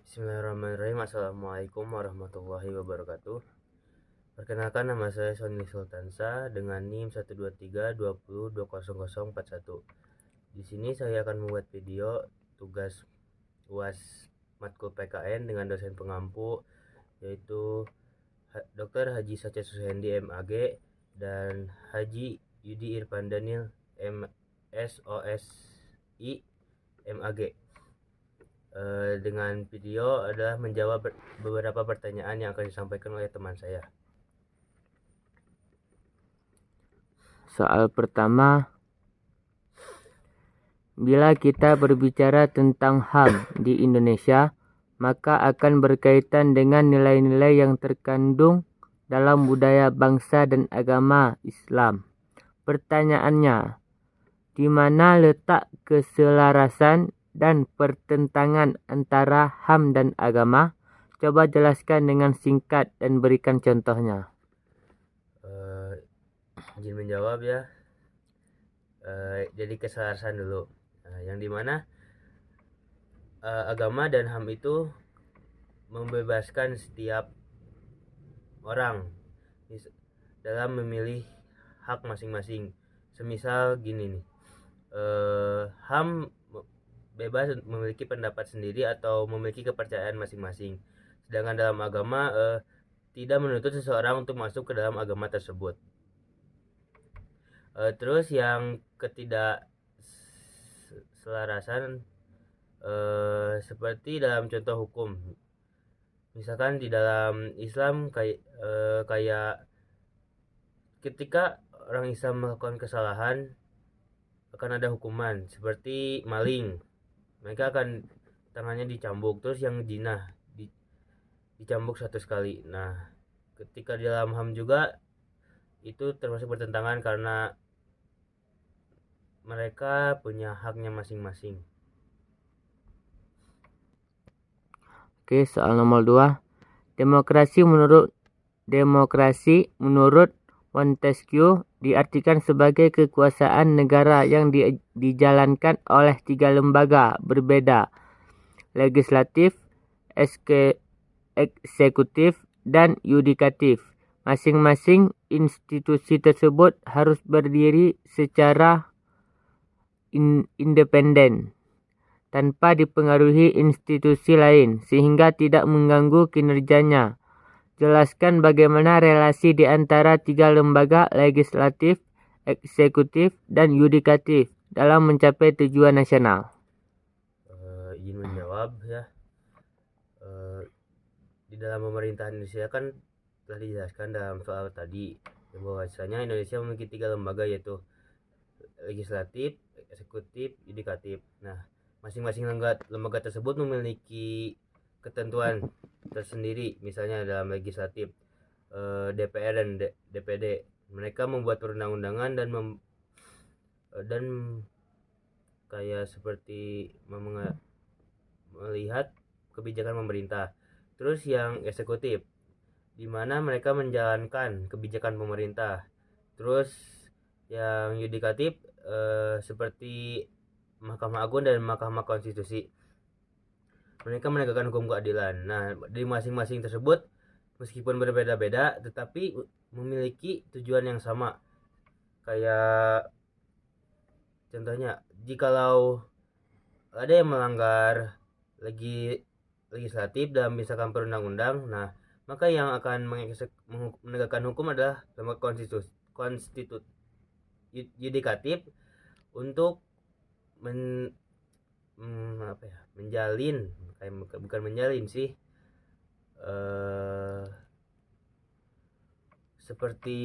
Bismillahirrahmanirrahim. Assalamualaikum warahmatullahi wabarakatuh. Perkenalkan, nama saya Sony Sultansa dengan NIM 123202041. Di sini saya akan membuat video tugas UAS matkul PKN dengan dosen pengampu, yaitu Dr. Haji Sacha Suhendi MAG dan Haji Yudi Irfan Daniel MSOSI MAG. Dengan video adalah menjawab beberapa pertanyaan yang akan disampaikan oleh teman saya. Soal pertama, bila kita berbicara tentang HAM di Indonesia, maka akan berkaitan dengan nilai-nilai yang terkandung dalam budaya bangsa dan agama Islam. Pertanyaannya, di mana letak keselarasan dan pertentangan antara HAM dan agama? Coba jelaskan dengan singkat dan berikan contohnya. Izin menjawab ya. Jadi keselarasan dulu. Yang dimana agama dan HAM itu membebaskan setiap orang dalam memilih hak masing-masing. Semisal gini nih, HAM bebas memiliki pendapat sendiri atau memiliki kepercayaan masing-masing. Sedangkan dalam agama tidak menuntut seseorang untuk masuk ke dalam agama tersebut. Terus yang ketidakselarasan seperti dalam contoh hukum. Misalkan di dalam Islam kayak ketika orang Islam melakukan kesalahan akan ada hukuman seperti maling. Mereka akan tangannya dicambuk, terus yang zina dicambuk 100 kali. Nah, ketika di dalam HAM juga itu termasuk bertentangan karena mereka punya haknya masing-masing. Oke, soal nomor 2. Demokrasi menurut Montesquieu diartikan sebagai kekuasaan negara yang dijalankan oleh 3 lembaga berbeda: legislatif, eksekutif, dan yudikatif. Masing-masing institusi tersebut harus berdiri secara independen tanpa dipengaruhi institusi lain sehingga tidak mengganggu kinerjanya. Jelaskan bagaimana relasi di antara 3 lembaga legislatif, eksekutif, dan yudikatif dalam mencapai tujuan nasional. Izin menjawab ya. Di dalam pemerintahan Indonesia kan telah dijelaskan dalam soal tadi bahwasanya Indonesia memiliki 3 lembaga, yaitu legislatif, eksekutif, yudikatif. Nah, masing-masing lembaga tersebut memiliki ketentuan tersendiri. Misalnya dalam legislatif, DPR dan DPD, mereka membuat perundang-undangan dan kayak seperti melihat kebijakan pemerintah. Terus yang eksekutif, di mana mereka menjalankan kebijakan pemerintah. Terus yang yudikatif seperti Mahkamah Agung dan Mahkamah Konstitusi, mereka menegakkan hukum keadilan. Nah, di masing-masing tersebut meskipun berbeda-beda tetapi memiliki tujuan yang sama. Kayak contohnya, jikalau ada yang melanggar legislatif dalam misalkan perundang-undang, nah maka yang akan menegakkan hukum adalah lembaga yudikatif untuk menjalin, bukan menjalin sih, seperti